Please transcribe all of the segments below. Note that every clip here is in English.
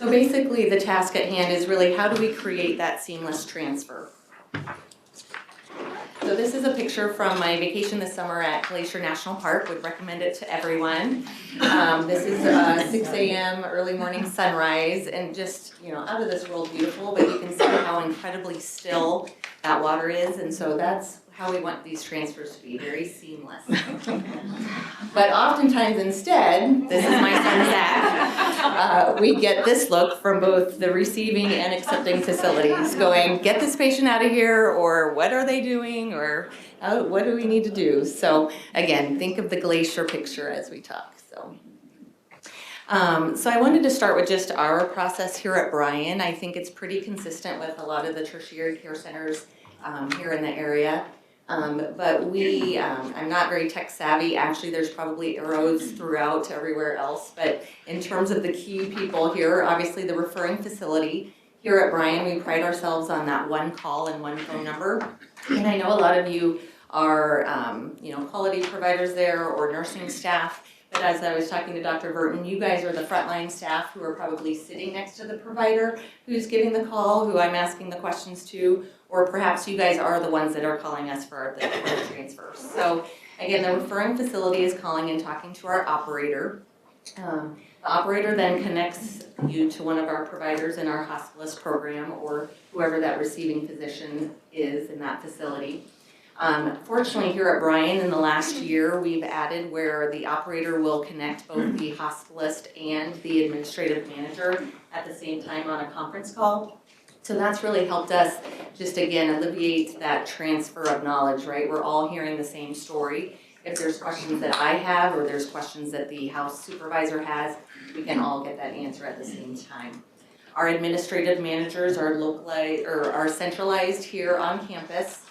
So basically the task at hand is really how do we create that seamless transfer? So this is a picture from my vacation this summer at Glacier National Park. Would recommend it to everyone. This is 6 a.m. early morning sunrise, and just, you know, out of this world beautiful, but you can see how incredibly still that water is, and so that's how we want these transfers to be, very seamless. But oftentimes instead, this is my son Zach, we get this look from both the receiving and accepting facilities going, get this patient out of here, or what are they doing, or what do we need to do? So again, think of the glacier picture as we talk. So I wanted to start with just our process here at Bryan. I think it's pretty consistent with a lot of the tertiary care centers here in the area. But I'm not very tech savvy. Actually, there's probably arrows throughout everywhere else. But in terms of the key people here, obviously the referring facility. Here at Bryan, we pride ourselves on that one call and one phone number. And I know a lot of you are, quality providers there or nursing staff. But as I was talking to Dr. Burton, you guys are the frontline staff who are probably sitting next to the provider who's giving the call, who I'm asking the questions to, or perhaps you guys are the ones that are calling us for the transfers. So again, the referring facility is calling and talking to our operator. The operator then connects you to one of our providers in our hospitalist program or whoever that receiving physician is in that facility. Fortunately, here at Bryan, in the last year, we've added where the operator will connect both the hospitalist and the administrative manager at the same time on a conference call. So that's really helped us just, again, alleviate that transfer of knowledge, right? We're all hearing the same story. If there's questions that I have or there's questions that the house supervisor has, we can all get that answer at the same time. Our administrative managers are localized or are centralized here on campus.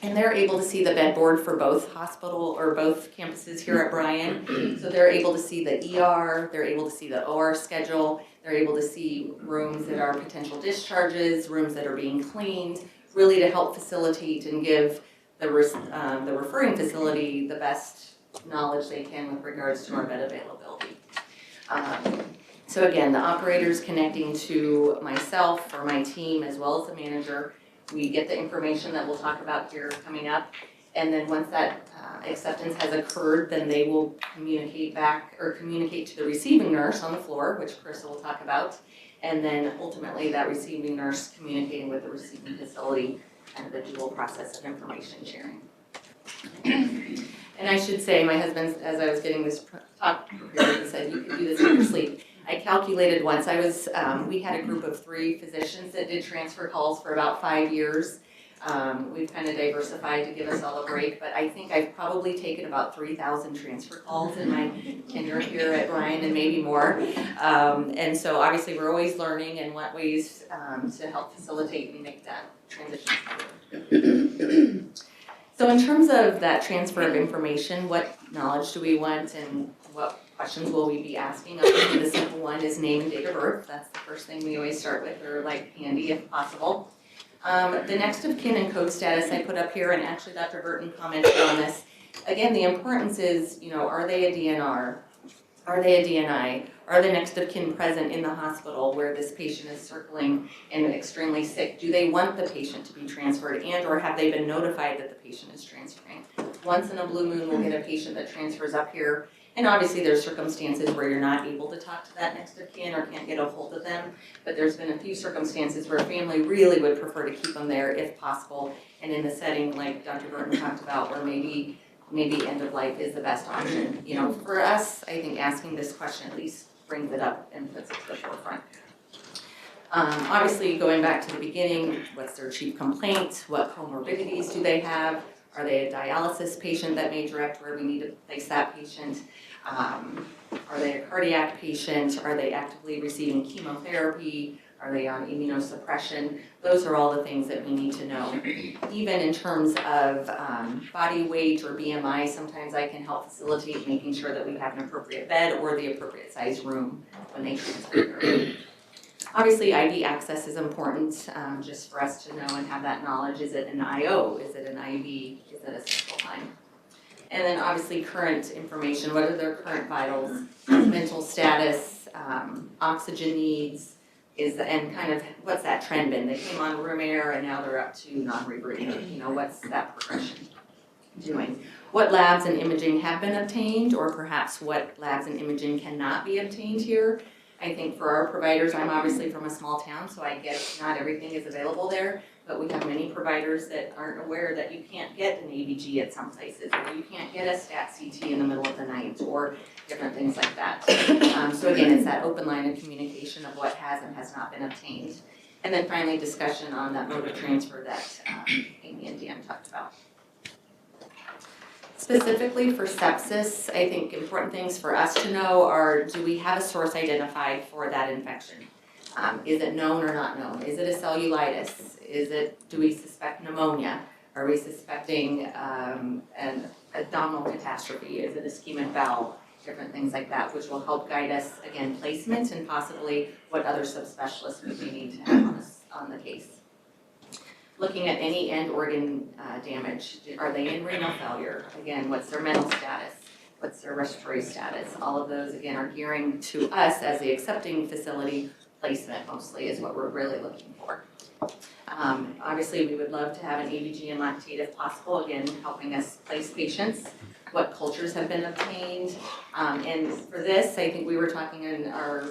And they're able to see the bed board for both hospital or both campuses here at Bryan. So they're able to see the ER, they're able to see the OR schedule, they're able to see rooms that are potential discharges, rooms that are being cleaned, really to help facilitate and give the referring facility the best knowledge they can with regards to our bed availability. So again, the operator's connecting to myself or my team as well as the manager. We get the information that we'll talk about here coming up, and then once that acceptance has occurred, then they will communicate back or communicate to the receiving nurse on the floor, which Carissa will talk about, and then ultimately that receiving nurse communicating with the receiving facility and the dual process of information sharing. And I should say, my husband, as I was getting this talk prepared, he said, you can do this in your sleep. I calculated once, we had a group of 3 physicians that did transfer calls for about 5 years. We've kind of diversified to give us all a break, but I think I've probably taken about 3,000 transfer calls in my tenure here at Bryan and maybe more. And so obviously we're always learning and what ways to help facilitate and make that transition forward. So in terms of that transfer of information, what knowledge do we want and what questions will we be asking? Obviously the simple one is name and date of birth. That's the first thing we always start with, or like handy if possible. The next of kin and code status I put up here, and actually Dr. Burton commented on this. Again, the importance is, are they a DNR? Are they a DNI? Are the next of kin present in the hospital where this patient is circling and extremely sick? Do they want the patient to be transferred, and or have they been notified that the patient is transferring? Once in a blue moon, we'll get a patient that transfers up here. And obviously there's circumstances where you're not able to talk to that next of kin or can't get a hold of them. But there's been a few circumstances where a family really would prefer to keep them there if possible. And in the setting like Dr. Burton talked about, where maybe end of life is the best option. For us, I think asking this question at least brings it up and puts it to the forefront. Obviously, going back to the beginning, what's their chief complaint? What comorbidities do they have? Are they a dialysis patient that may direct where we need to place that patient? Are they a cardiac patient? Are they actively receiving chemotherapy? Are they on immunosuppression? Those are all the things that we need to know. Even in terms of body weight or BMI, sometimes I can help facilitate making sure that we have an appropriate bed or the appropriate size room when they transfer. Obviously, IV access is important just for us to know and have that knowledge. Is it an IO? Is it an IV? Is it a central line? And then obviously current information. What are their current vitals, mental status, oxygen needs, and kind of what's that trend been? They came on room air and now they're up to non-rebreathing. You know, what's that progression doing? What labs and imaging have been obtained, or perhaps what labs and imaging cannot be obtained here? I think for our providers, I'm obviously from a small town, so I get not everything is available there, but we have many providers that aren't aware that you can't get an ABG at some places, or you can't get a stat CT in the middle of the night, or different things like that. So again, it's that open line of communication of what has and has not been obtained. And then finally, discussion on that mode of transfer that Amy and Dan talked about. Specifically for sepsis, I think important things for us to know are, do we have a source identified for that infection? Is it known or not known? Is it a cellulitis? Do we suspect pneumonia? Are we suspecting an abdominal catastrophe? Is it ischemic valve? Different things like that, which will help guide us, again, placement and possibly what other subspecialists we may need to have on the case. Looking at any end organ damage. Are they in renal failure? Again, what's their mental status? What's their respiratory status? All of those, again, are gearing to us as the accepting facility. Placement mostly is what we're really looking for. Obviously, we would love to have an ABG and lactate if possible, again, helping us place patients. What cultures have been obtained. And for this, I think we were talking in our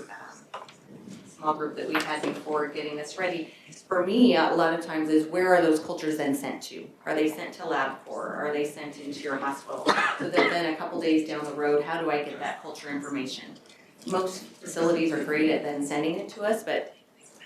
small group that we had before getting this ready. For me, a lot of times is, where are those cultures then sent to? Are they sent to LabCorp? Are they sent into your hospital? So that then a couple days down the road, how do I get that culture information? Most facilities are great at then sending it to us, but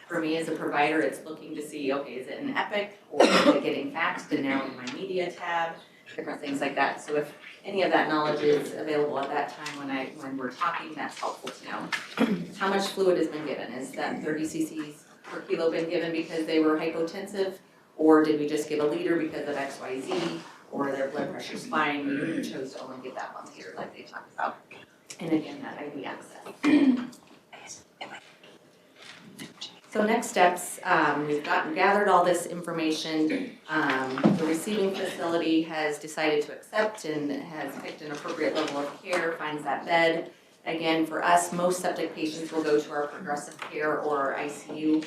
for me as a provider, it's looking to see, okay, is it an Epic, or is it getting faxed and now in my media tab? Different things like that. So if any of that knowledge is available at that time when we're talking, that's helpful to know. How much fluid has been given? Is that 30 cc's per kilo been given because they were hypotensive, or did we just give a liter because of XYZ, or their blood pressure's fine, we chose to only give that 1 liter like they talked about. And again, that IV access. So next steps, we've gathered all this information. The receiving facility has decided to accept and has picked an appropriate level of care, finds that bed. Again, for us, most septic patients will go to our progressive care or our ICU.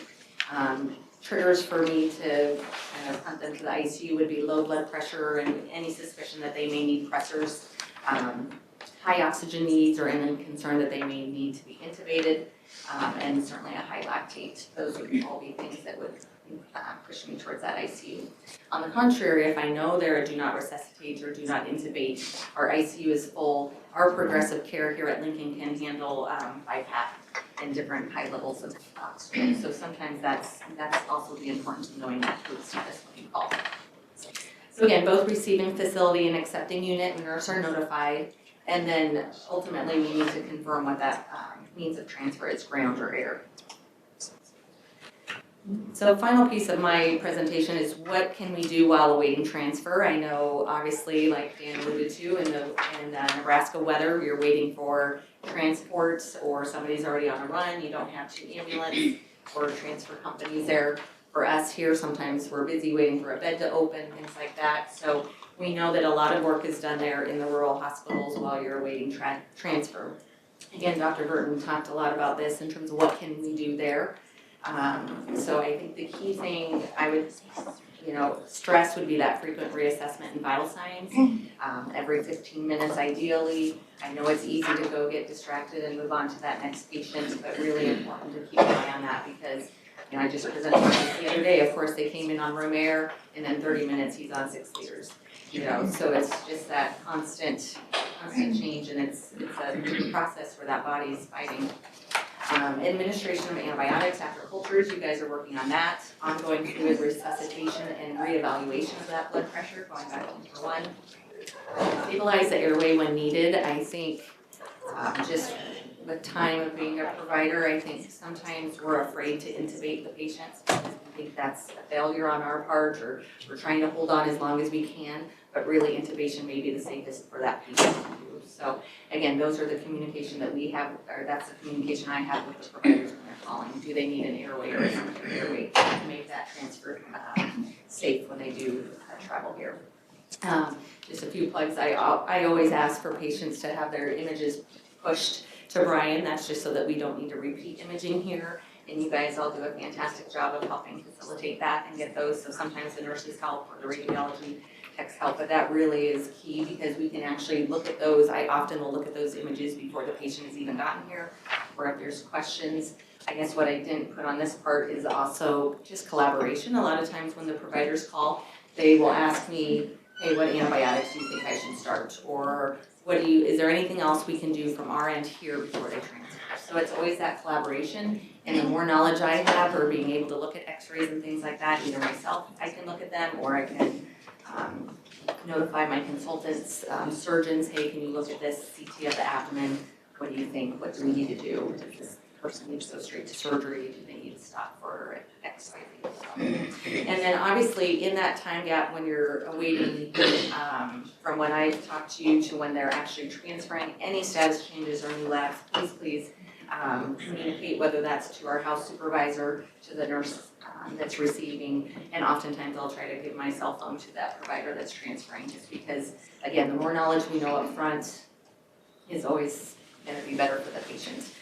Triggers for me to kind of hunt them to the ICU would be low blood pressure and any suspicion that they may need pressors, high oxygen needs, or any concern that they may need to be intubated. And certainly a high lactate. Those would all be things that would push me towards that ICU. On the contrary, if I know they're a do not resuscitate or do not intubate, our ICU is full, our progressive care here at Lincoln can handle BiPAP and different high levels of oxygen. So sometimes that's also the importance of knowing that code status when you call. So again, both receiving facility and accepting unit and nurse are notified. And then ultimately we need to confirm what that means of transfer is, ground or air. So final piece of my presentation is, what can we do while awaiting transfer? I know obviously, like Dan alluded to, in Nebraska weather, you're waiting for transport, or somebody's already on a run, you don't have 2 ambulance or transfer companies there. For us here, sometimes we're busy waiting for a bed to open, things like that. So we know that a lot of work is done there in the rural hospitals while you're awaiting transfer. Again, Dr. Burton talked a lot about this in terms of what can we do there. So I think the key thing I would, stress would be that frequent reassessment and vital signs. Every 15 minutes ideally. I know it's easy to go get distracted and move on to that next patient, but really important to keep an eye on that, because I just presented this the other day. Of course, they came in on room air, and then 30 minutes he's on 6 liters. So it's just that constant change, and it's a process where that body is fighting. Administration of antibiotics after cultures, you guys are working on that. Ongoing fluid resuscitation and reevaluation of that blood pressure, going back to number 1. Stabilize the airway when needed. I think just with time of being a provider, I think sometimes we're afraid to intubate the patients because we think that's a failure on our part, or we're trying to hold on as long as we can, but really intubation may be the safest for that patient to do. So again, those are the communication that we have, or that's the communication I have with the providers when they're calling. Do they need an airway or isn't there an airway to make that transfer safe when they do travel here? Just a few plugs. I always ask for patients to have their images pushed to Brian. That's just so that we don't need to repeat imaging here. And you guys all do a fantastic job of helping facilitate that and get those. So sometimes the nurses help or the radiology techs help, but that really is key because we can actually look at those. I often will look at those images before the patient has even gotten here, or if there's questions. I guess what I didn't put on this part is also just collaboration. A lot of times when the providers call, they will ask me, hey, what antibiotics do you think I should start? Or is there anything else we can do from our end here before they transfer? So it's always that collaboration, and the more knowledge I have or being able to look at x-rays and things like that, either myself, I can look at them, or I can notify my consultants, surgeons, hey, can you look at this CT of the abdomen? What do you think? What do we need to do? Does this person need to go straight to surgery? Do they need to stop for X, Y, Z? And then obviously in that time gap when you're awaiting from when I talked to you to when they're actually transferring any status changes or new labs, please communicate, whether that's to our house supervisor, to the nurse that's receiving, and oftentimes I'll try to give my cell phone to that provider that's transferring, just because, again, the more knowledge we know up front is always going to be better for the patient,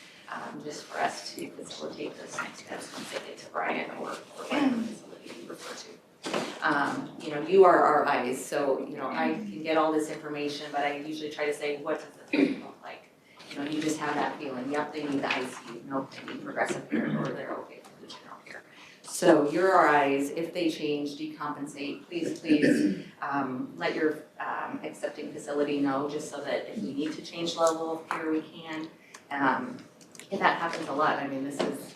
just for us to facilitate those next steps once they get to Brian or whatever facility you refer to. You know, you are our eyes, so, you know, I can get all this information, but I usually try to say, what does the patient look like? You know, you just have that feeling, yep, they need the ICU, nope, they need progressive care, or they're okay for the general care. So you're our eyes. If they change, decompensate, please let your accepting facility know, just so that if we need to change level of care, we can. And that happens a lot. I mean, this is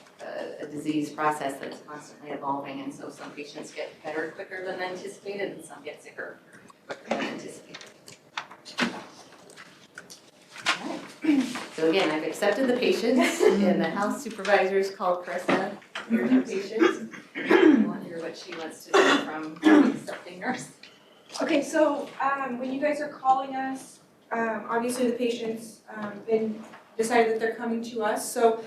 a disease process that's constantly evolving, and so some patients get better quicker than anticipated, and some get sicker quicker than anticipated. So again, I've accepted the patients, and the house supervisors called Krista. Here's your patient. I want to hear what she wants to do from the accepting nurse. Okay, so when you guys are calling us, obviously the patient's been decided that they're coming to us. So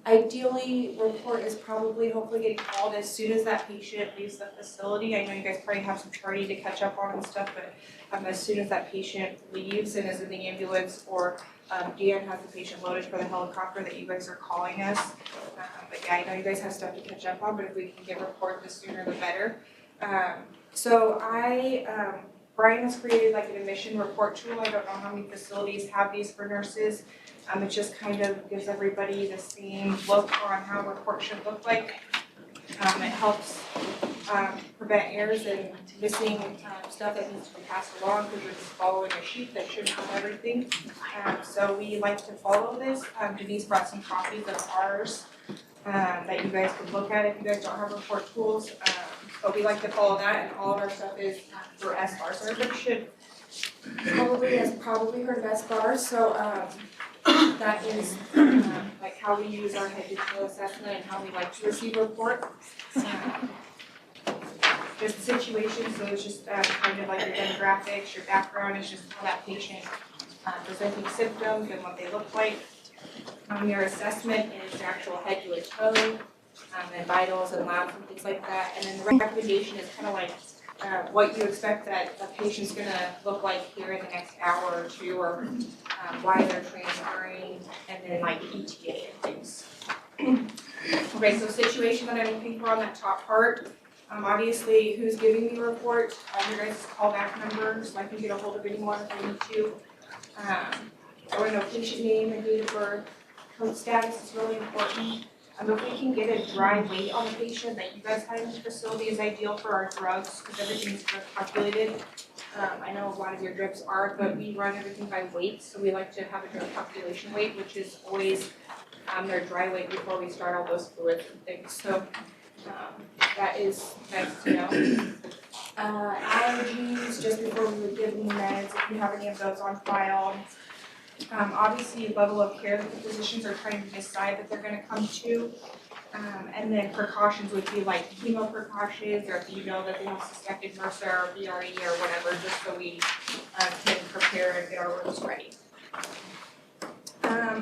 ideally, report is probably hopefully getting called as soon as that patient leaves the facility. I know you guys probably have some charting to catch up on and stuff, but as soon as that patient leaves and is in the ambulance, or Dan has the patient loaded for the helicopter, that you guys are calling us. But yeah, I know you guys have stuff to catch up on, but if we can get report, the sooner the better. So Brian has created like an admission report tool. I don't know how many facilities have these for nurses. It just kind of gives everybody the same look on how a report should look like. It helps prevent errors and missing stuff that needs to be passed along, because we're just following a sheet that should have everything. So we like to follow this. Denise brought some copies of ours that you guys can look at if you guys don't have report tools. But we like to follow that, and all of our stuff is for SBAR. So everybody should probably heard of SBAR. So that is like how we use our head to toe assessment and how we like to receive reports. There's the situation, so it's just kind of like your demographics, your background is just how that patient presenting symptoms and what they look like. Your assessment is the actual head to a toe, and vitals and labs and things like that. And then the recommendation is kind of like what you expect that a patient's going to look like here in the next hour or two, or why they're transferring, and then like ETA and things. Okay, so situation that I'm looking for on that top part, obviously who's giving me a report, your guys' callback number, so I can get a hold of anyone if I need to. I want to know patient name and date of birth. Code status is really important. If we can get a dry weight on the patient that you guys have in the facility is ideal for our drugs, because everything's drug calculated. I know a lot of your drips are, but we run everything by weight, so we like to have a drug calculation weight, which is always their dry weight before we start all those fluids and things. So that is nice to know. Allergies, just before we would give any meds, if you have any of those on file. Obviously, level of care that the physicians are trying to decide that they're going to come to. And then precautions would be like chemo precautions, or if you know that they have suspected MRSA or VRE or whatever, just so we can prepare and get our rooms ready.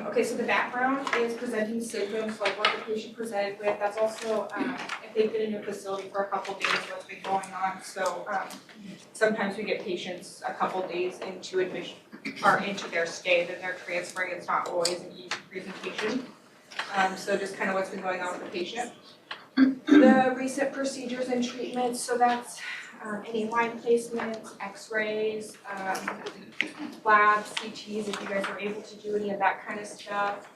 Okay, so the background is presenting symptoms, like what the patient presented with. That's also, if they've been in a facility for a couple days, what's been going on. So, sometimes we get patients a couple days into admission, or into their stay, that they're transferring. It's not always an easy presentation. So just kind of what's been going on with the patient. The recent procedures and treatments, so that's any line placements, x-rays, labs, CTs, if you guys are able to do any of that kind of stuff,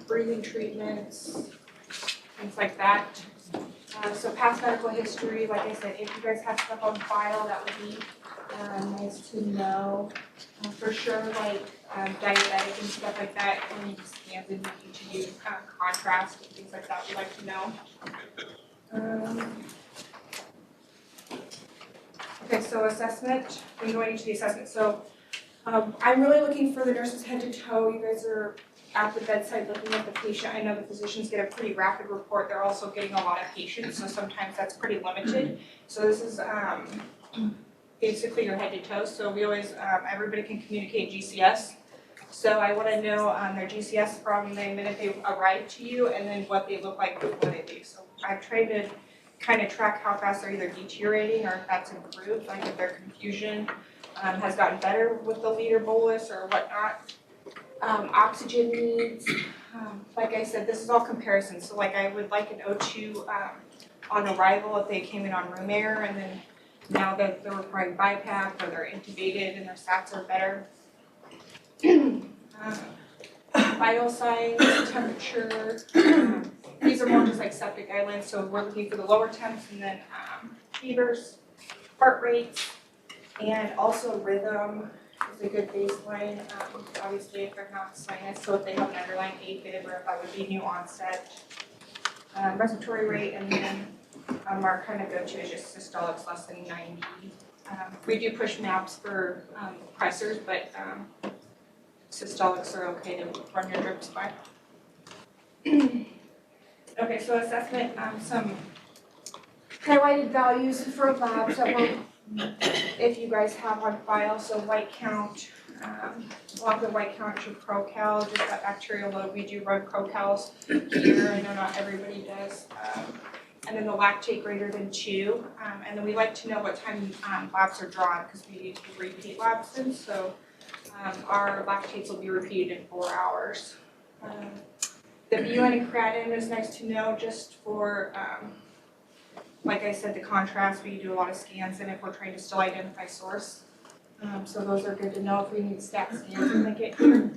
breathing treatments, things like that. So past medical history, like I said, if you guys have stuff on file, that would be nice to know. For sure, like diabetic and stuff like that, when you do scans and need to use contrast and things like that, we'd like to know. Okay, so assessment, I'm going into the assessment. So I'm really looking for the nurses head to toe. You guys are at the bedside looking at the patient. I know the physicians get a pretty rapid report. They're also getting a lot of patients, so sometimes that's pretty limited. So this is basically your head to toe. So we always, everybody can communicate GCS. So I want to know their GCS from the minute they arrive to you and then what they look like before they leave. So I've tried to kind of track how fast they're either deteriorating or if that's improved, like if their confusion has gotten better with the liter bolus or whatnot. Oxygen needs, like I said, this is all comparison. So like I would like an O2 on arrival if they came in on room air, and then now that they're requiring BiPAP or they're intubated and their SATs are better. Vital signs, temperature, these are more just like septic guidelines, so we're looking for the lower temps and then fevers, heart rates, and also rhythm is a good baseline. Obviously if they're not sinus, so if they have an underlying AFib or if that would be new onset. Respiratory rate, and then our kind of go-to is just systolics less than 90. We do push maps for pressors, but systolics are okay to run your drips by. Okay, so assessment, some highlighted values for labs that we're, if you guys have on file, so white count, a lot of the white count should procal, just that bacterial load. We do run procals here, I know not everybody does. And then the lactate greater than 2, and then we like to know what time labs are drawn because we do repeat labs in, so our lactates will be repeated in 4 hours. The BUN and creatinine is nice to know just for, like I said, the contrast. We do a lot of scans and if we're trying to still identify source. So those are good to know if we need stat scans when they get here.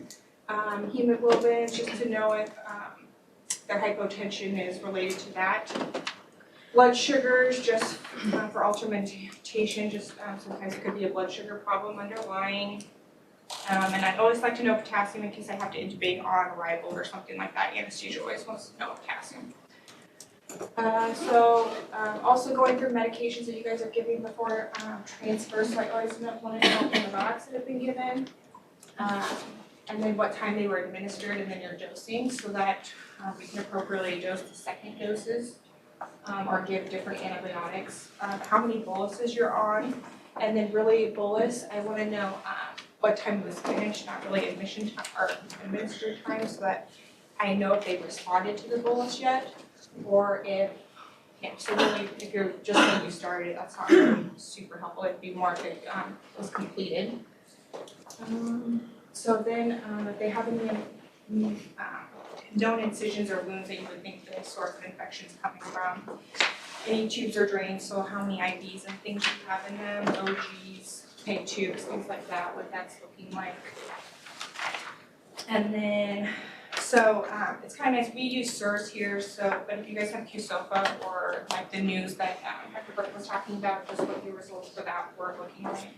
Hemoglobin, just to know if their hypotension is related to that. Blood sugars, just for altermentation, just sometimes it could be a blood sugar problem underlying. And I'd always like to know potassium in case I have to intubate on arrival or something like that. Anesthesia always wants to know potassium. Also going through medications that you guys are giving before transfer, so I always want to know antibiotics that have been given, and then what time they were administered, and then your dosing, so that we can appropriately dose the second doses, or give different antibiotics. How many boluses you're on, and then really bolus, I want to know what time it was finished, not really admission time or administered time, so that I know if they've responded to the bolus yet, or if, yeah, so really if you're just when you started, that's not really super helpful. It'd be more if it was completed. So then if they have any known incisions or wounds that you would think the source of infection is coming from, any tubes or drains, so how many IVs and things you have in them, OGs, peg tubes, things like that, what that's looking like. And then, so it's kind of nice, we use SIRS here, so, but if you guys have QSOFA or like the news that Dr. Burke was talking about, just what the results for that were looking like,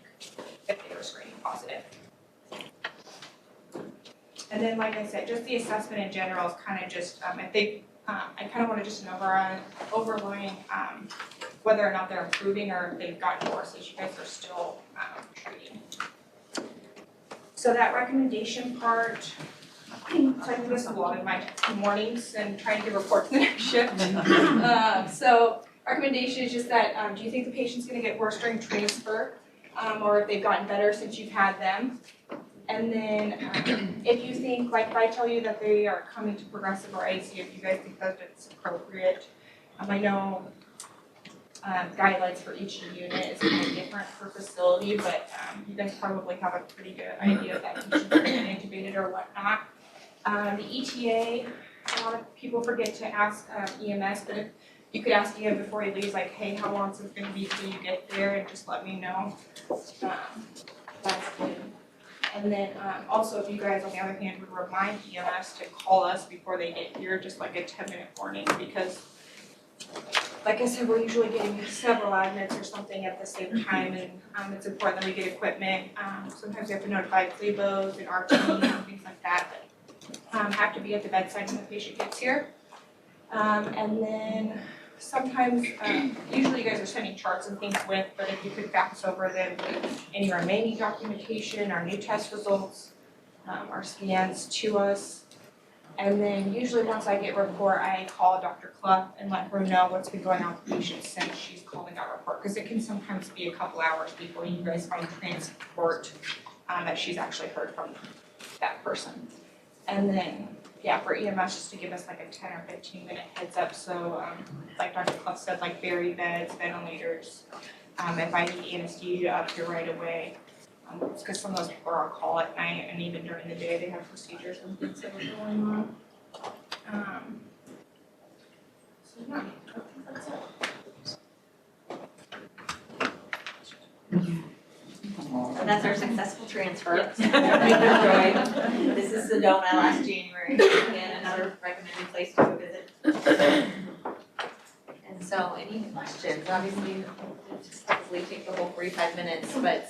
if they were screening positive. And then, like I said, just the assessment in general is kind of just, if they, I kind of want to just an overlying whether or not they're improving or if they've gotten worse as you guys are still treating. So that recommendation part, so I do this a lot in my mornings and trying to give reports the next shift. So recommendation is just that, do you think the patient's going to get worse during transfer, or if they've gotten better since you've had them? And then if you think, like if I tell you that they are coming to progressive or ICU, if you guys think that it's appropriate. I know guidelines for each unit is kind of different per facility, but you guys probably have a pretty good idea that patients are getting intubated or whatnot. The ETA, a lot of people forget to ask EMS, but if you could ask him before he leaves, like, hey, how long is it gonna be till you get there, and just let me know. That's good. And then also, if you guys, on the other hand, would remind EMS to call us before they get here, just like a 10-minute warning, because like I said, we're usually getting several admits or something at the same time, and it's important that we get equipment. Sometimes we have to notify phlebos and RT and things like that have to be at the bedside when the patient gets here. And then sometimes, usually you guys are sending charts and things with, but if you could fax over them any remaining documentation, our new test results, our scans to us. And then usually once I get a report, I call Dr. Clough and let her know what's been going on with the patient since she's calling that report, because it can sometimes be a couple hours before you guys find transport that she's actually heard from that person. And then, yeah, for EMS, just to give us like a 10 or 15 minute heads up. So like Dr. Clough said, like buried beds, ventilators, if I need anesthesia up here right away. Because some of those people are on call at night, and even during the day they have procedures and things that are going on. So yeah, I think that's it. And that's our successful transfer. Yes. This is Sedona last January, and another recommended place to go visit. And so, any questions? Obviously, we'll just probably take the whole 45 minutes, but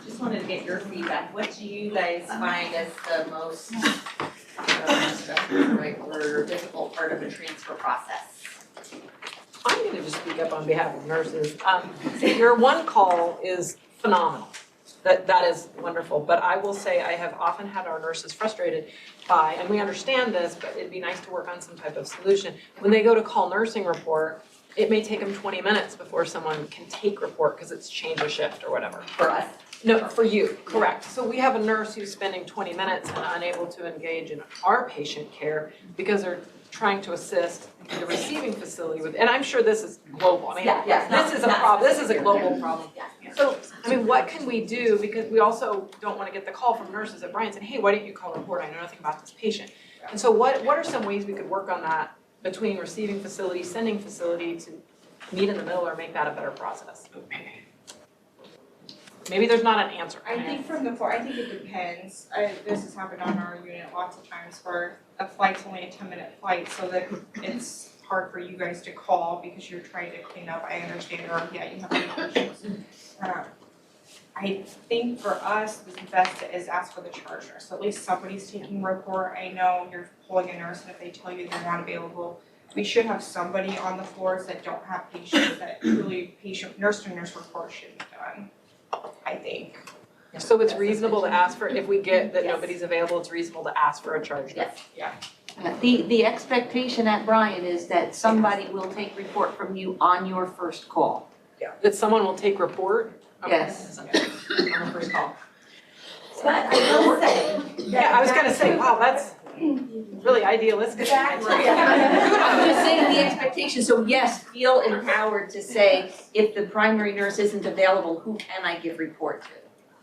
just wanted to get your feedback. What do you guys find as the most stressful, right, or difficult part of the transfer process? I'm gonna just speak up on behalf of nurses. Your one call is phenomenal. That is wonderful, but I will say I have often had our nurses frustrated by, and we understand this, but it'd be nice to work on some type of solution. When they go to call nursing report, it may take them 20 minutes before someone can take report because it's change of shift or whatever. For us? No, for you, correct. So we have a nurse who's spending 20 minutes and unable to engage in our patient care because they're trying to assist the receiving facility with, and I'm sure this is global. I mean, this is a problem. This is a global problem. So, I mean, what can we do? Because we also don't want to get the call from nurses at Bryan saying, hey, why didn't you call report? I know nothing about this patient. And so what are some ways we could work on that between receiving facility, sending facility to meet in the middle or make that a better process? Maybe there's not an answer. I think from the floor, I think it depends. This has happened on our unit lots of times where a flight's only a 10-minute flight, so that it's hard for you guys to call because you're trying to clean up. I understand, or yeah, you have many patients. I think for us, the best is ask for the charge nurse. So at least somebody's taking report. I know you're pulling a nurse, and if they tell you they're not available, we should have somebody on the floors that don't have patients that truly nurse to nurse report should be done. I think. So it's reasonable to ask for, if we get that nobody's available, it's reasonable to ask for a charge nurse? Yes. Yeah. The expectation at Bryan is that somebody will take report from you on your first call. That someone will take report? Okay. Yes. On the first call. But I will say. Yeah, I was gonna say, wow, that's really idealistic. Exactly. I'm just saying the expectation, so yes, feel empowered to say, if the primary nurse isn't available, who can I give report to?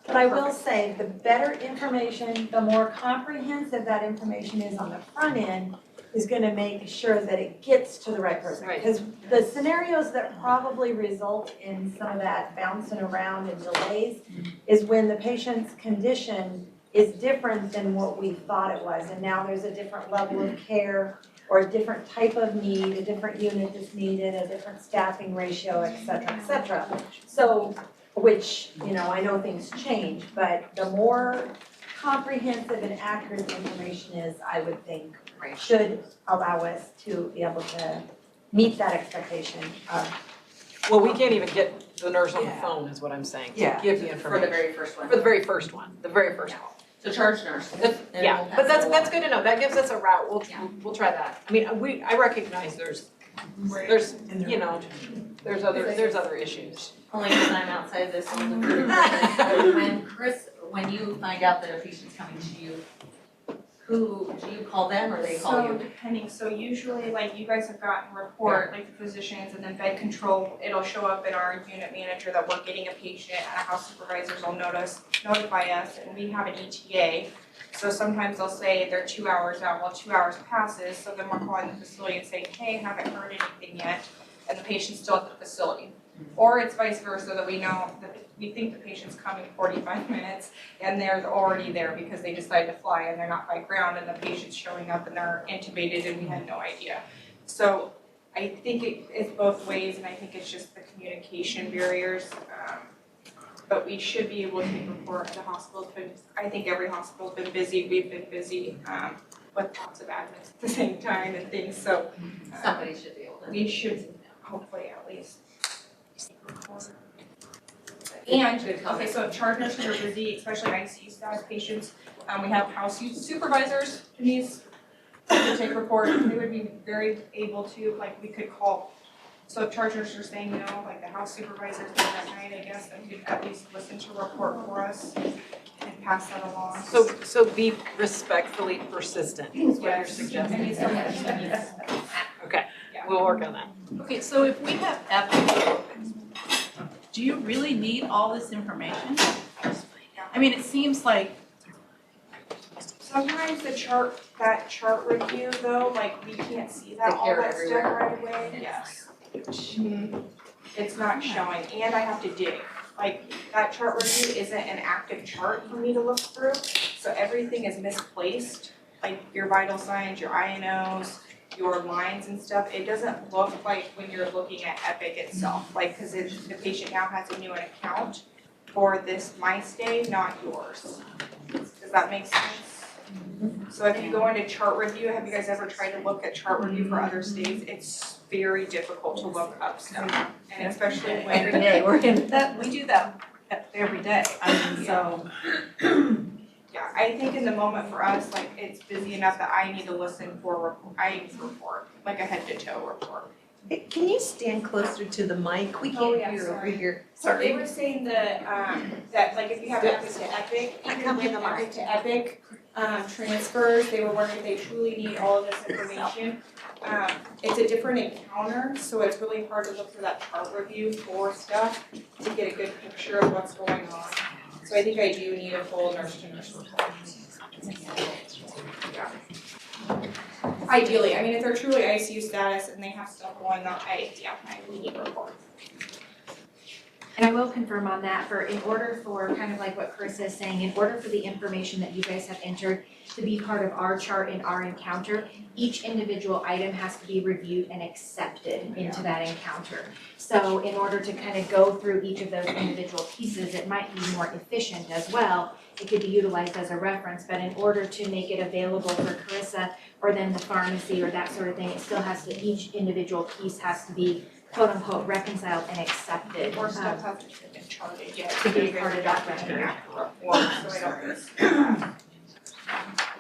But I will say, the better information, the more comprehensive that information is on the front end, is gonna make sure that it gets to the right person. Right. Because the scenarios that probably result in some of that bouncing around and delays is when the patient's condition is different than what we thought it was. And now there's a different level of care or a different type of need, a different unit that's needed, a different staffing ratio, et cetera, et cetera. So, which, you know, I know things change, but the more comprehensive and accurate the information is, I would think, should allow us to be able to meet that expectation of. Well, we can't even get the nurse on the phone is what I'm saying, to give the information. For the very first one. For the very first one, the very first call. So charge nurse. Yeah, but that's good to know. That gives us a route. We'll try that. I mean, I recognize there's, you know, there's other issues. Only because I'm outside this. When when you find out that a patient's coming to you, who, do you call them or they call So you? depending, so usually like you guys have gotten a report, like the physicians and then bed control, it'll show up in our unit manager that we're getting a patient and our house supervisors will notify us and we have an ETA. So sometimes they'll say they're 2 hours out, well 2 hours passes, so then we're calling the facility and saying, hey, haven't heard anything yet, and the patient's still at the facility. Or it's vice versa, that we know that we think the patient's coming 45 minutes and they're already there because they decided to fly and they're not by ground and the patient's showing up and they're intubated and we had no idea. So I think it's both ways and I think it's just the communication barriers. But we should be able to report the hospital's been, I think every hospital's been busy, we've been busy with lots of admins at the same time and things, so. Somebody should be able to. We should hopefully at least. And, okay, so if charge nurses are busy, especially ICU staff patients, we have house supervisors in these to take reports, they would be very able to, like, we could call. So if charge nurses are saying no, like the house supervisors there that night, I guess, then could at least listen to a report for us and pass that along. So be respectfully persistent, is what you're suggesting. I need someone. Okay, Yeah. we'll work on that. Okay, so if we have Epic, do you really need all this information? I mean, it seems like, Sometimes that chart review though, like we can't see that, They all hear that everywhere. stuff right away, yes. It's not showing, and I have to dig. Like, that chart review isn't an active chart for me to look through, so everything is misplaced. Like your vital signs, your INOs, your lines and stuff, it doesn't look like when you're looking at Epic itself, like, cause the patient now has a new account for this my stay, not yours. Does that make sense? So if you go into chart review, have you guys ever tried to look at chart review for other states? It's very difficult to look up stuff, and especially when. Every day, we're in. that, we do that every day, I mean, so. Yeah, I think in the moment for us, like, it's busy enough that I need to listen for a report, like a head to toe report. Can you stand closer to the mic? We Oh, can't yeah, hear over sorry. here. So they were saying that, that like if you have Epic to Epic, even with Epic to Epic, transfers, they were wondering if they truly need all of this information. It's a different encounter, so it's really hard to look for that chart review for stuff to get a good picture of what's going on. So I think I do need a full nurse to nurse report. Yeah. Ideally, I mean, if they're truly ICU status and they have stuff going on, I need a report. And I will confirm on that, in order for, kind of like what Carissa is saying, in order for the information that you guys have entered to be part of our chart and our encounter, each individual item has to be reviewed and accepted into that encounter. So in order to kind of go through each of those individual pieces, it might be more efficient as well. It could be utilized as a reference, but in order to make it available for Carissa or then the pharmacy or that sort of thing, it still has to, each individual piece has to be quote unquote reconciled and accepted. Or stuff hasn't been charted yet. To be part of that documenting record. accurate form, so I don't miss.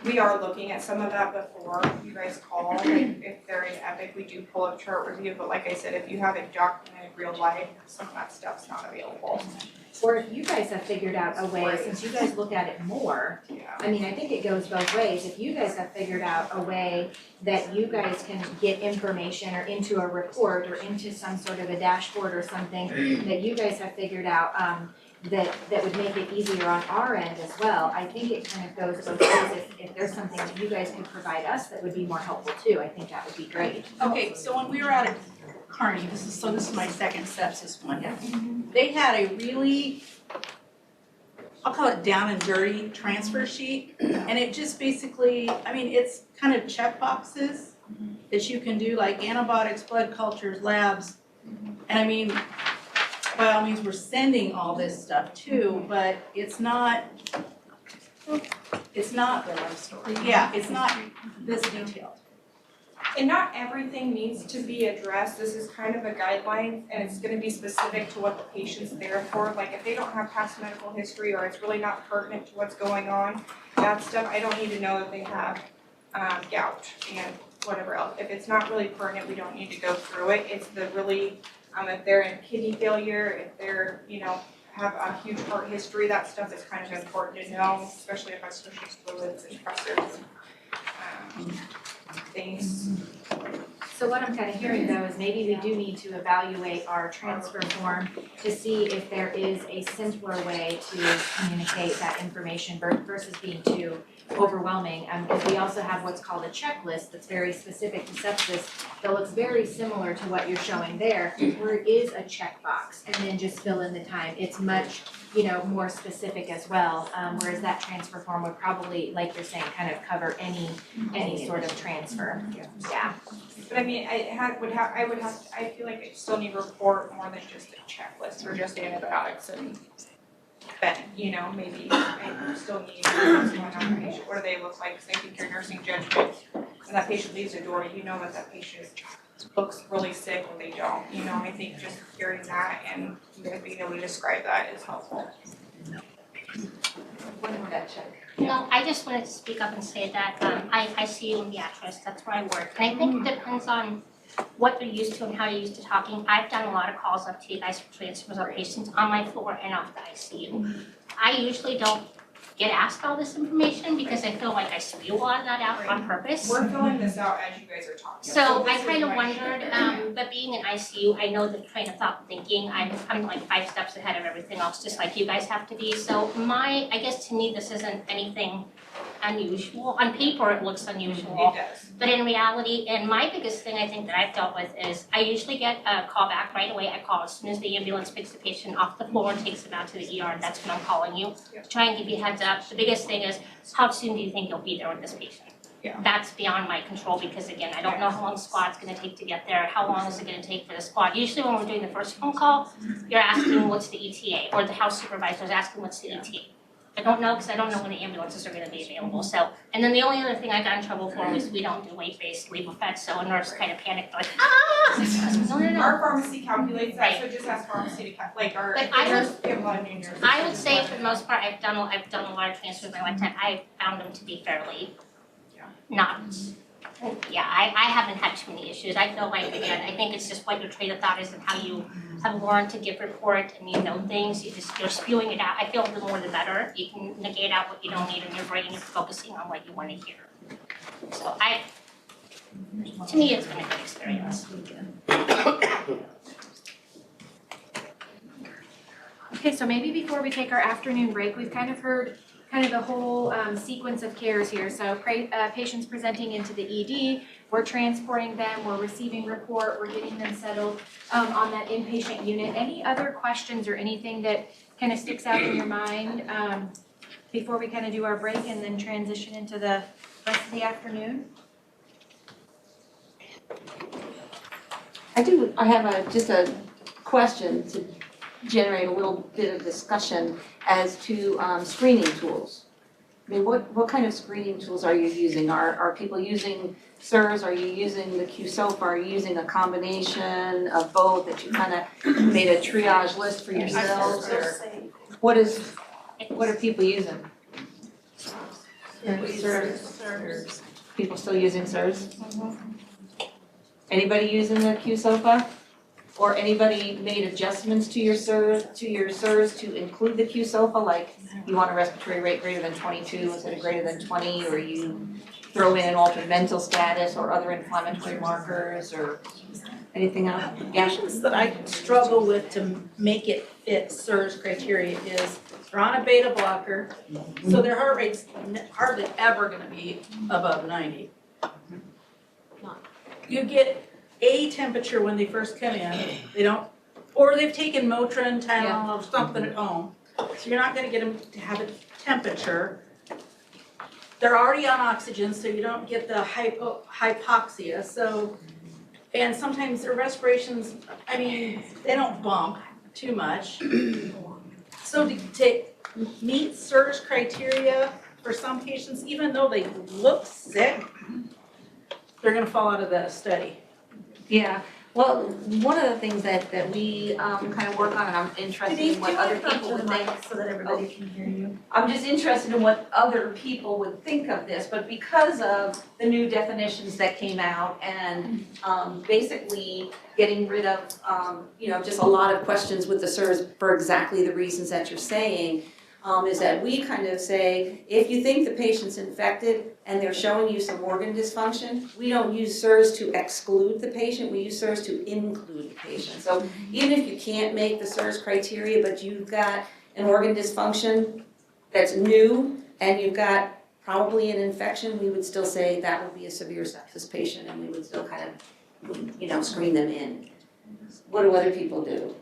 We are looking at some of that before you guys call, like if they're in Epic, we do pull up chart review, but like I said, if you haven't documented real life, some of that stuff's not available. Or if you guys have figured out a way, since you guys look at it more, Yeah. I mean, I think it goes both ways. If you guys have figured out a way that you guys can get information or into a report or into some sort of a dashboard or something that you guys have figured out, that would make it easier on our end as well, I think it kind of goes both ways. If there's something that you guys could provide us that would be more helpful too, I think that would be great. Okay, so when we were out at Kearney, this is my second sepsis one. They had a really, I'll call it down and dirty transfer sheet. And it just basically, I mean, it's kind of check boxes that you can do, like antibiotics, blood cultures, labs. And I mean, by all means, we're sending all this stuff too, but it's not, yeah, it's not this detailed. And not everything needs to be addressed, this is kind of a guideline, and it's gonna be specific to what the patient's there for. Like if they don't have past medical history, or it's really not pertinent to what's going on, that stuff, I don't need to know that they have gout and whatever else. If it's not really pertinent, we don't need to go through it. It's the really, if they're in kidney failure, if they're, have a huge heart history, that stuff is kind of important to know, especially if I switch fluids and pressors, things. So what I'm kind of hearing though is maybe we do need to evaluate our transfer form to see if there is a simpler way to communicate that information versus being too overwhelming. Because we also have what's called a checklist that's very specific to sepsis that looks very similar to what you're showing there, where it is a checkbox and then just fill in the time. It's much, more specific as well. Whereas that transfer form would probably, like you're saying, kind of cover any sort of transfer. Yeah. But I mean, I feel like I still need a report more than just a checklist or just antibiotics and maybe I still need what's going on in the patient, what do they look like, because I think your nursing judgment, when that patient leaves the door, that patient looks really sick when they don't, I think just hearing that and being able to describe that is helpful. One more check. No, I just wanted to speak up and say that I see you in Beatrice, that's where I work. And I think it depends on what they're used to and how you're used to talking. I've done a lot of calls up to you guys for transfers of patients on my floor and off the ICU. I usually don't get asked all this information because I feel like I spew a lot of that out on purpose. We're filling this out as you guys are talking. So I kind of wondered, but being in ICU, I know the train of thought and thinking, I'm like 5 steps ahead of everything else, just like you guys have to be. So I guess to me, this isn't anything unusual. On paper, it looks unusual. It does. But in reality, and my biggest thing I think that I've dealt with is I usually get a call back right away. I call as soon as the ambulance picks the patient off the floor and takes them out to the ER. That's when I'm calling you to try and give you a heads up. The biggest thing is, how soon do you think you'll be there with this patient? Yeah. That's beyond my control because again, I don't know how long the squad's gonna take to get there. How long is it gonna take for the squad? Usually when we're doing the first phone call, you're asking what's the ETA, or the house supervisor's asking what's the ETA. I don't know because I don't know when the ambulances are gonna be available, so. And then the only other thing I got in trouble for was we don't do weight-based levofed, so a nurse kind of panicked like, no. Our pharmacy calculates that, so just ask pharmacy to calculate, our But I nurse, we have a lot of new nurses. I would say for the most part, I've done a lot of transfers in my lifetime, I've found them to be fairly not, I haven't had too many issues. I feel like, again, I think it's just what your train of thought is and how you have learned to give report and you know things, you're spewing it out. I feel the more the better. You can negate out what you don't need in your brain and focusing on what you want to hear. So to me, it's been a good experience. Okay, so maybe before we take our afternoon break, we've kind of heard the whole sequence of cares here. So patients presenting into the ED, we're transporting them, we're receiving report, we're getting them settled on that inpatient unit. Any other questions or anything that kind of sticks out in your mind before we kind of do our break and then transition into the rest of the afternoon? I have just a question to generate a little bit of discussion as to screening tools. I mean, what kind of screening tools are you using? Are people using SIRS? Are you using the QSOFA? Are you using a combination of both that you kind of made a triage list for yourselves? Or what are people using? SIRS. People still using SIRS? Anybody using the QSOFA? Or anybody made adjustments to your SIRS to include the QSOFA, like you want a respiratory rate greater than 22 instead of greater than 20, or you throw in an altered mental status or other inflammatory markers or anything else? Yeah. Patients that I struggle with to make it fit SIRS criteria is they're on a beta blocker, so their heart rate's hardly ever gonna be above 90. You get a temperature when they first come in, or they've taken Motrin, Tylenol, or something at home, so you're not gonna get them to have a temperature. They're already on oxygen, so you don't get the hypoxia, and sometimes their respirations, they don't bump too much. So to meet SIRS criteria for some patients, even though they look sick, they're gonna fall out of the study. Yeah, Well, one of the things that we kind of work on, and I'm interested in what other people would think. So that everybody can hear you. I'm just interested in what other people would think of this, but because of the new definitions that came out and basically getting rid of, just a lot of questions with the SIRS for exactly the reasons that you're saying, is that we kind of say, if you think the patient's infected and they're showing you some organ dysfunction, we don't use SIRS to exclude the patient, we use SIRS to include the patient. So even if you can't make the SIRS criteria, but you've got an organ dysfunction that's new and you've got probably an infection, we would still say that would be a severe sepsis patient and we would still kind of, screen them in. What do other people do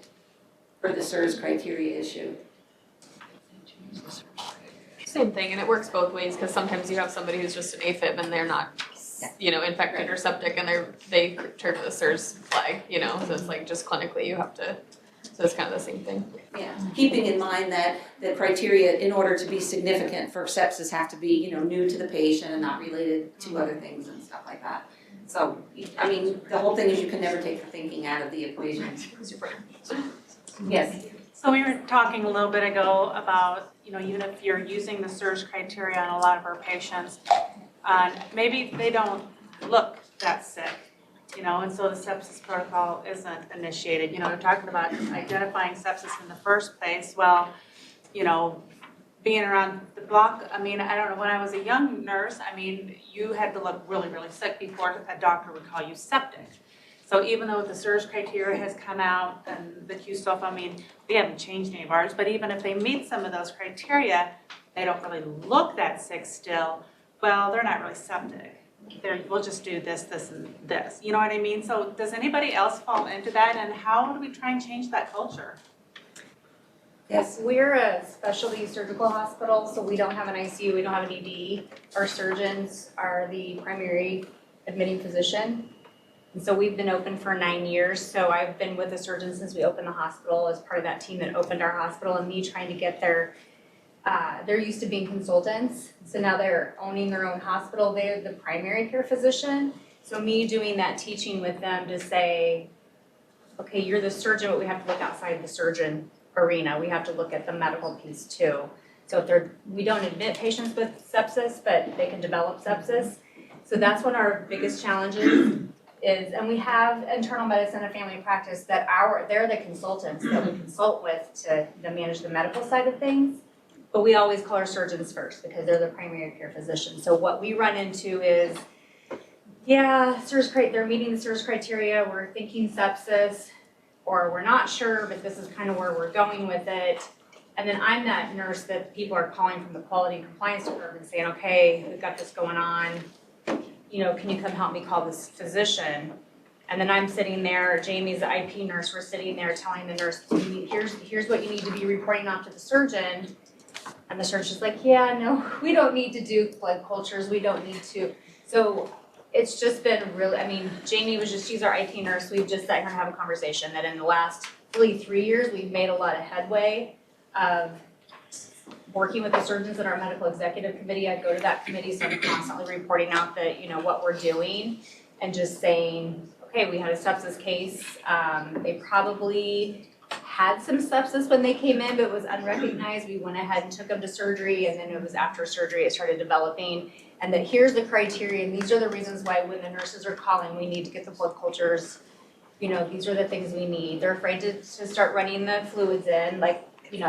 for the SIRS criteria issue? Same thing, and it works both ways, because sometimes you have somebody who's just an AFib and they're not, infected or septic, and they turn to the SIRS flag, so it's like just clinically you have to, so it's kind of the same thing. Yeah, keeping in mind that the criteria, in order to be significant for sepsis, have to be, new to the patient and not related to other things and stuff like that. So, the whole thing is you can never take the thinking out of the equation. Yes. So we were talking a little bit ago about, even if you're using the SIRS criteria on a lot of our patients, maybe they don't look that sick, and so the sepsis protocol isn't initiated. We're talking about identifying sepsis in the first place. Well, being around the block, I don't know, when I was a young nurse, you had to look really, really sick before a doctor would call you septic. So even though the SIRS criteria has come out and the Q stuff, we haven't changed any of ours, but even if they meet some of those criteria, they don't really look that sick still, well, they're not really septic. We'll just do this, this, and this. You know what I mean? So does anybody else fall into that, and how do we try and change that culture? Yes. We're a specialty surgical hospital, so we don't have an ICU, we don't have an ED. Our surgeons are the primary admitting physician. And so we've been open for 9 years, so I've been with the surgeons since we opened the hospital as part of that team that opened our hospital, and me trying to get they're used to being consultants, so now they're owning their own hospital, they're the primary care physician. So me doing that teaching with them to say, okay, you're the surgeon, but we have to look outside the surgeon arena, we have to look at the medical piece too. So if we don't admit patients with sepsis, but they can develop sepsis. So that's one of our biggest challenges. And we have internal medicine and family practice that they're the consultants that we consult with to manage the medical side of things. But we always call our surgeons first because they're the primary care physician. So what we run into is, they're meeting the SIRS criteria, we're thinking sepsis, or we're not sure, but this is kind of where we're going with it. And then I'm that nurse that people are calling from the quality and compliance department saying, okay, we've got this going on. Can you come help me call this physician? And then I'm sitting there, Jamie's the IP nurse, we're sitting there telling the nurse, here's what you need to be reporting off to the surgeon. And the surgeon's like, no, we don't need to do blood cultures, we don't need to. So it's just been really, Jamie she's our IT nurse, we've just sat here and have a conversation that in the last really 3 years, we've made a lot of headway of working with the surgeons in our medical executive committee. I go to that committee, so I'm constantly reporting out that, what we're doing and just saying, okay, we had a sepsis case. They probably had some sepsis when they came in, but it was unrecognized. We went ahead and took them to surgery, and then it was after surgery it started developing. And that here's the criteria, and these are the reasons why when the nurses are calling, we need to get the blood cultures. These are the things we need. They're afraid to start running the fluids in, like, we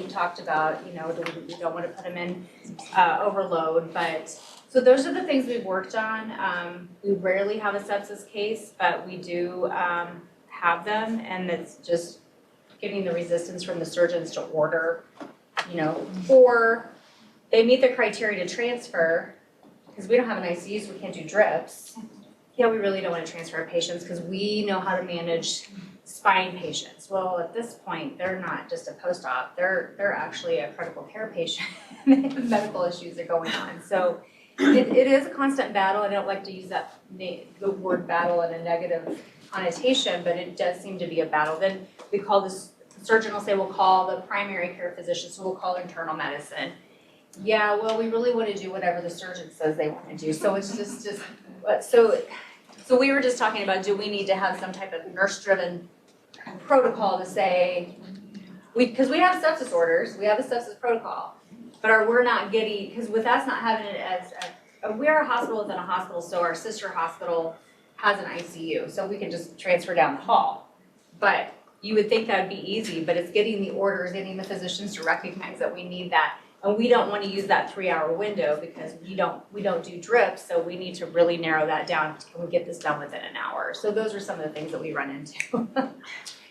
talked about, we don't want to put them in overload, but, so those are the things we've worked on. We rarely have a sepsis case, but we do have them, and it's just getting the resistance from the surgeons to order, or they meet the criteria to transfer, because we don't have an ICU, so we can't do drips. We really don't want to transfer our patients because we know how to manage spine patients. Well, at this point, they're not just a post-op, they're actually a critical care patient. Medical issues are going on. So it is a constant battle. I don't like to use the word battle in a negative connotation, but it does seem to be a battle. Then we call this, the surgeon will say, we'll call the primary care physician, so we'll call internal medicine. We really want to do whatever the surgeon says they want to do. So it's just so So we were just talking about, do we need to have some type of nurse-driven protocol to say, because we have sepsis orders, we have a sepsis protocol, but we're not getting, because with us not having it as, we're a hospital within a hospital, so our sister hospital has an ICU, so we can just transfer down the hall. But you would think that would be easy, but it's getting the orders, getting the physicians to recognize that we need that. And we don't want to use that 3-hour window because we don't do drips, so we need to really narrow that down. Can we get this done within an hour? So those are some of the things that we run into.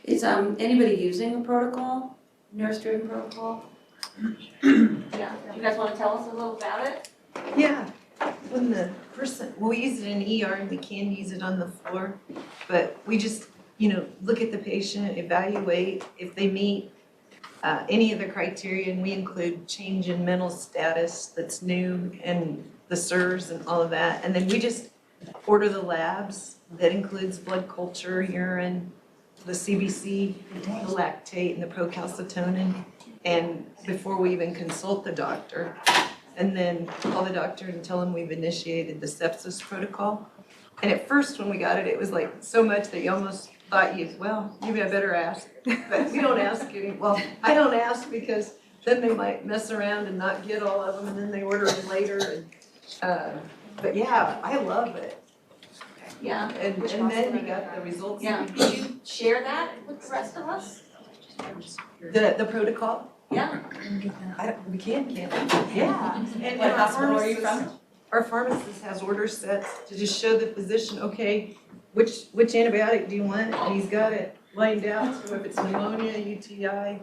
Is anybody using a protocol, nurse-driven protocol? Yeah, you guys wanna tell us a little about it? Yeah, when the person, well, we use it in ER and we can use it on the floor, but we just, look at the patient, evaluate if they meet any of the criteria, and we include change in mental status that's new and the SIRS and all of that. And then we just order the labs that includes blood culture, urine, the CBC, the lactate and the procalcitonin, and before we even consult the doctor. And then call the doctor and tell them we've initiated the sepsis protocol. And at first when we got it, it was like so much that you almost thought maybe I better ask. But we don't ask any, I don't ask because then they might mess around and not get all of them and then they order them later. But yeah, I love it. Yeah. And then you got the results. Yeah, did you share that with the rest of us? The protocol? Yeah. We can't we? Yeah. And What our hospital are you pharmacist- Our pharmacist has order sets to just show the physician, okay, which antibiotic do you want? And he's got it lined out, so if it's pneumonia, UTI,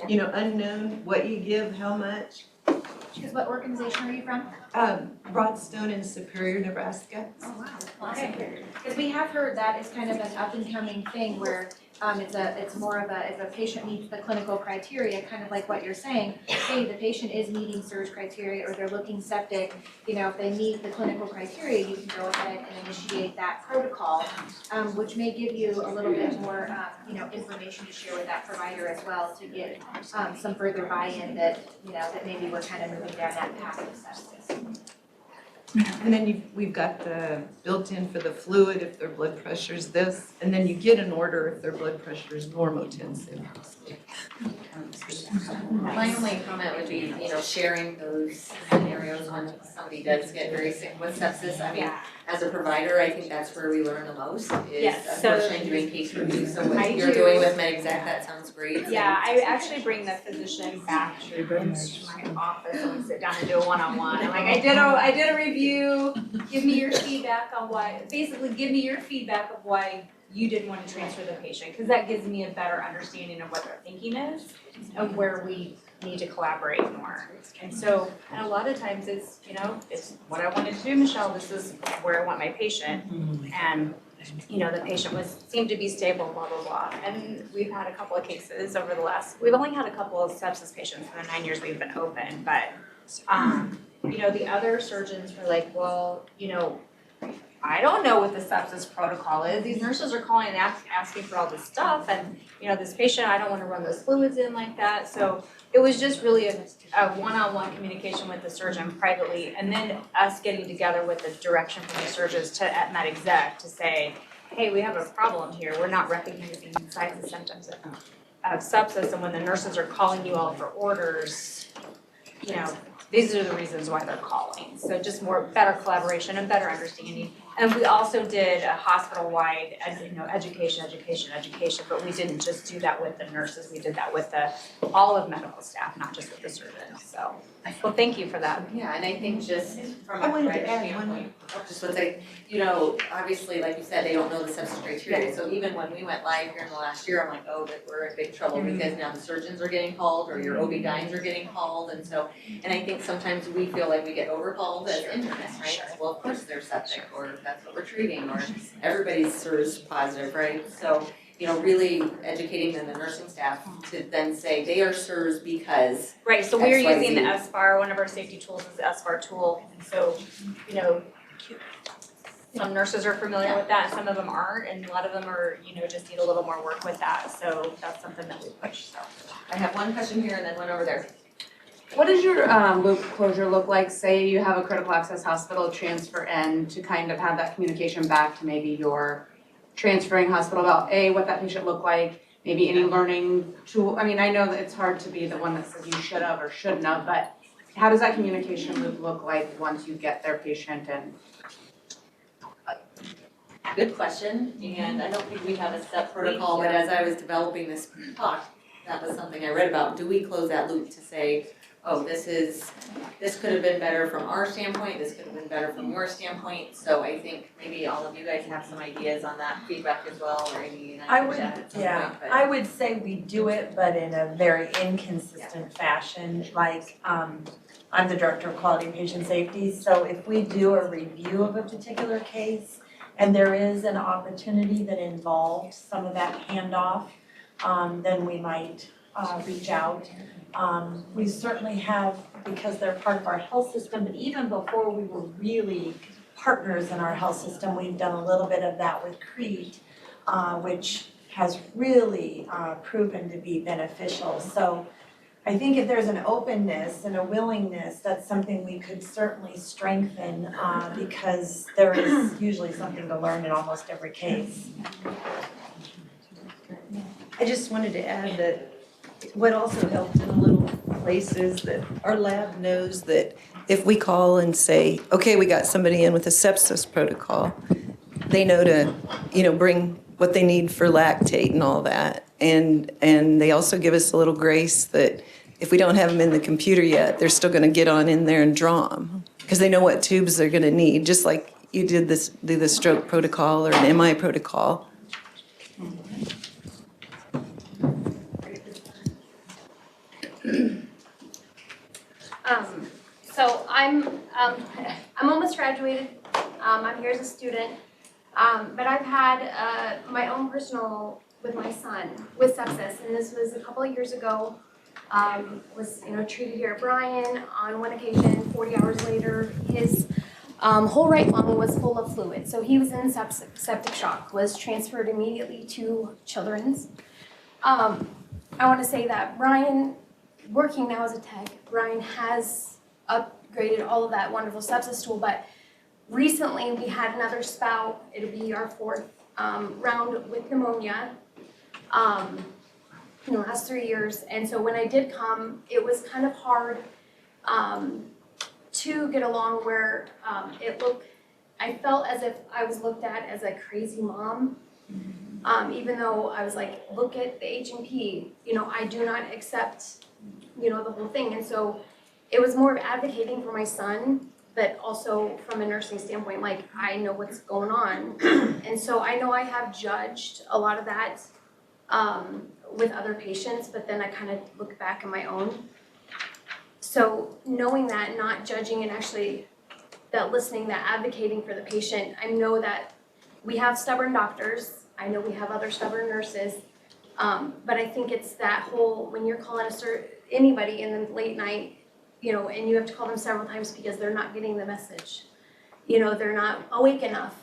unknown, what you give, how much. Because what organization are you from? Broadstone in Superior, Nebraska. Oh, wow. Awesome. Because we have heard that is kind of an up and coming thing where it's more of a, if a patient meets the clinical criteria, kind of like what you're saying, hey, the patient is meeting SIRS criteria or they're looking septic, if they meet the clinical criteria, you can go ahead and initiate that protocol, which may give you a little bit more, information to share with that provider as well to get some further buy-in that, that maybe we're kind of moving down that path of sepsis. And then we've got the built-in for the fluid if their blood pressure's this, and then you get an order if their blood pressure is normotensive. My only comment would be, sharing those scenarios when somebody does get very sick with sepsis. I mean, as a provider, I think that's where we learn the most is Yes, so- unfortunately doing case reviews. So I what you're do. doing with MedExec, that sounds great. Yeah, I actually bring the physician back into my office and we sit down and do a one-on-one. I'm like, I did a review, give me your feedback on basically give me your feedback of why you didn't want to transfer the patient, because that gives me a better understanding of what their thinking is and where we need to collaborate more. And so, and a lot of times it's, it's what I wanted to do, Michelle, this is where I want my patient. And the patient seemed to be stable, blah, blah, blah. And we've had a couple of cases over we've only had a couple of sepsis patients in the 9 years we've been open, but, the other surgeons were like, well, I don't know what the sepsis protocol is. These nurses are calling and asking for all this stuff, and, this patient, I don't want to run those fluids in like that. So it was just really a one-on-one communication with the surgeon privately, and then us getting together with the direction from the surgeons at MedExec to say, hey, we have a problem here. We're not recognizing signs and symptoms of sepsis, and when the nurses are calling you all for orders, these are the reasons why they're calling. So just better collaboration and better understanding. And we also did a hospital-wide, education, but we didn't just do that with the nurses. We did that with all of medical staff, not just with the surgeons. So, well, thank you for that. Yeah, and I think just from I a wanted to provider add one- standpoint, just would say, obviously, like you said, they don't know the sepsis criteria. So even when we went live here in the last year, I'm like, oh, but we're in big trouble because now the surgeons are getting called or your OB-GYNs are getting called. And I think sometimes we feel like we get overcalled as internists, right? Well, of course they're septic or that's what we're treating or everybody's SIRS positive, right? So, really educating the nursing staff to then say they are SIRS because Right, so we're XYZ. using the SBAR, one of our safety tools is the SBAR tool. And so, some nurses are familiar with that, some of them aren't, and a lot of them are, just need a little more work with that. So that's something that we push, so. I have one question here and then one over there. What does your loop closure look like? Say you have a critical access hospital transfer in to kind of have that communication back to maybe your transferring hospital about what that patient looked like, maybe any learning tool. I mean, I know that it's hard to be the one that says you should have or shouldn't have, but how does that communication loop look like once you get their patient in? Good question, and I don't think we have a set protocol, but as I was developing this talk, that was something I read about. Do we close that loop to say, oh, this could have been better from our standpoint, this could have been better from your standpoint? So I think maybe all of you guys have some ideas on that feedback as well, or any I would, at some yeah, point, but- I would say we do it, but in a very inconsistent fashion, like, I'm the Director of Quality and Patient Safety, so if we do a review of a particular case and there is an opportunity that involves some of that handoff, then we might reach out. We certainly have, because they're part of our health system, but even before we were really partners in our health system, we've done a little bit of that with Acute, which has really proven to be beneficial. So I think if there's an openness and a willingness, that's something we could certainly strengthen because there is usually something to learn in almost every case. I just wanted to add that what also helped in a little place is that our lab knows that if we call and say, okay, we got somebody in with a sepsis protocol, they know to, bring what they need for lactate and all that. And they also give us a little grace that if we don't have them in the computer yet, they're still going to get on in there and draw them because they know what tubes they're going to need, just like you do the stroke protocol or an MI protocol. So I'm almost graduated. I'm here as a student, but I've had my own personal with my son with sepsis, and this was a couple of years ago. Was treated here at Bryan on one occasion. 40 hours later, his whole right lung was full of fluid, so he was in septic shock. Was transferred immediately to Children's. I want to say that Bryan, working now as a tech, Bryan has upgraded all of that wonderful sepsis tool, but recently we had another spout. It'll be our fourth round with pneumonia in the last 3 years. And so when I did come, it was kind of hard to get along where I felt as if I was looked at as a crazy mom. Even though I was like, look at the H&P, I do not accept, the whole thing. And so it was more of advocating for my son, but also from a nursing standpoint, like I know what's going on. And so I know I have judged a lot of that with other patients, but then I kind of look back at my own. So knowing that, not judging, and actually that listening, that advocating for the patient, I know that we have stubborn doctors. I know we have other stubborn nurses, but I think it's that whole, when you're calling anybody in the late night, and you have to call them several times because they're not getting the message. They're not awake enough.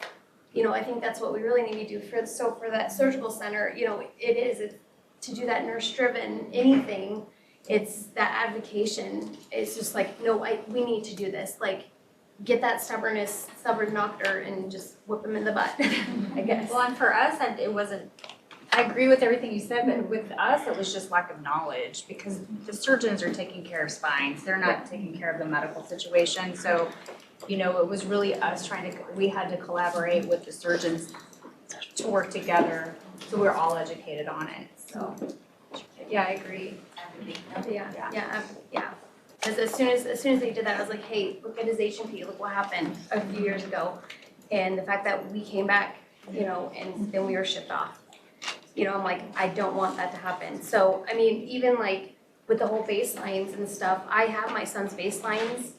I think that's what we really need to do for that surgical center, it's to do that nurse-driven anything. It's that advocation. It's just like, no, we need to do this. Like, get that stubborn doctor and just whip them in the butt, I guess. Well, and for us, I agree with everything you said, but with us, it was just lack of knowledge because the surgeons are taking care of spines. They're not taking care of the medical situation. So, it was really us we had to collaborate with the surgeons to work together so we're all educated on it, so. Yeah, I agree. Yeah. Because as soon as they did that, I was like, hey, look at his H&P, look what happened a few years ago. And the fact that we came back, and then we were shipped off. I'm like, I don't want that to happen. So, I mean, even like with the whole baselines and stuff, I have my son's baselines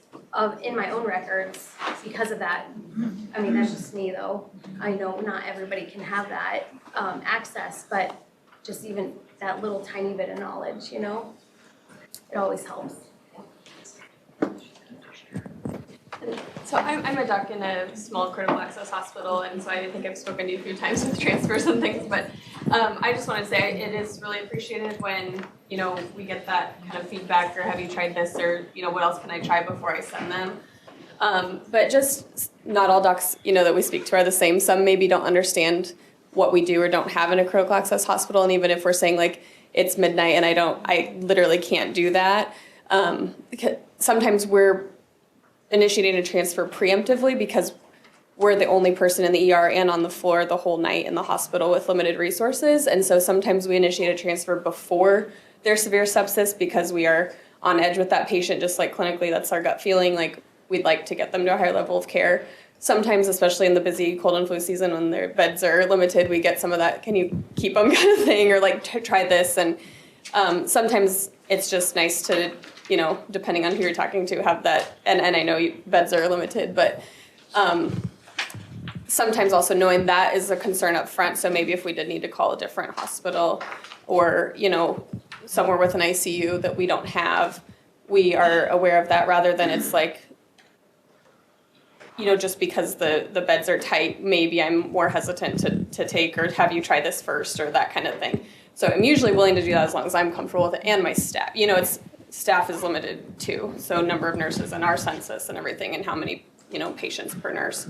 in my own records because of that. I mean, that's just me though. I know not everybody can have that access, but just even that little tiny bit of knowledge, it always helps. So I'm a doc in a small critical access hospital, and so I think I've spoken to you a few times with transfers and things, but I just wanted to say it is really appreciated when, you know, we get that kind of feedback or have you tried this or, you know, what else can I try before I send them? But just not all docs, you know, that we speak to are the same. Some maybe don't understand what we do or don't have in a critical access hospital. And even if we're saying like it's midnight and I literally can't do that. Sometimes we're initiating a transfer preemptively because we're the only person in the ER and on the floor the whole night in the hospital with limited resources. And so sometimes we initiate a transfer before their severe sepsis because we are on edge with that patient, just like clinically, that's our gut feeling, like we'd like to get them to a higher level of care. Sometimes, especially in the busy cold and flu season when their beds are limited, we get some of that, can you keep them kind of thing, or like try this. And sometimes it's just nice to, you know, depending on who you're talking to, have that, and I know beds are limited, but sometimes also knowing that is a concern up front. So maybe if we did need to call a different hospital or, you know, somewhere with an ICU that we don't have, we are aware of that rather than it's like, you know, just because the beds are tight, maybe I'm more hesitant to take or have you try this first or that kind of thing. So I'm usually willing to do that as long as I'm comfortable with it and my staff. You know, staff is limited too. So number of nurses and our census and everything and how many, you know, patients per nurse.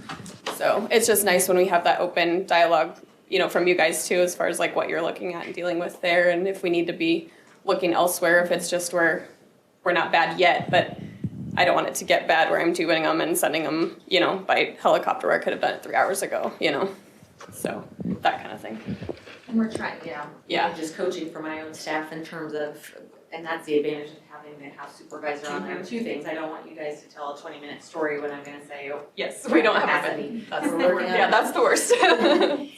So it's just nice when we have that open dialogue, you know, from you guys too, as far as like what you're looking at and dealing with there. And if we need to be looking elsewhere, if it's just we're not bad yet, but I don't want it to get bad where I'm tubing them and sending them, you know, by helicopter where I could have done it 3 hours ago, you know, so that kind of thing. And we're trying, Yeah. just coaching for my own staff in terms of, and that's the advantage of having the house supervisor on there. Two things, I don't want you guys to tell a 20-minute story when I'm gonna say, oh. Yes, we don't have capacity. That's the We're worst. working on Yeah, it. that's the worst. And,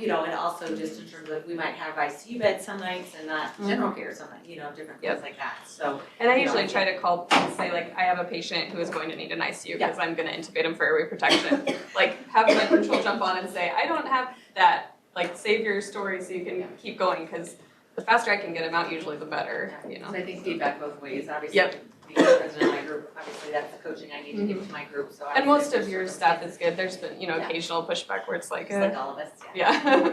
you know, and also just in terms of, we might have ICU beds some nights and not general care some nights, you know, different things like that, so. And I you know, usually try to call and say like, I have a patient who is going to need an ICU because I'm gonna intubate him for airway protection. Like have my control jump on and say, I don't have that, like save your story so you can keep going, because the faster I can get him out, usually the better, you know. So I think feedback both ways, obviously. Yep. Being the president of my group, obviously that's the coaching I need to give to my group, so. And most of your staff is good. There's been, you know, Yeah. occasional pushback where it's like, It's like all of us, yeah.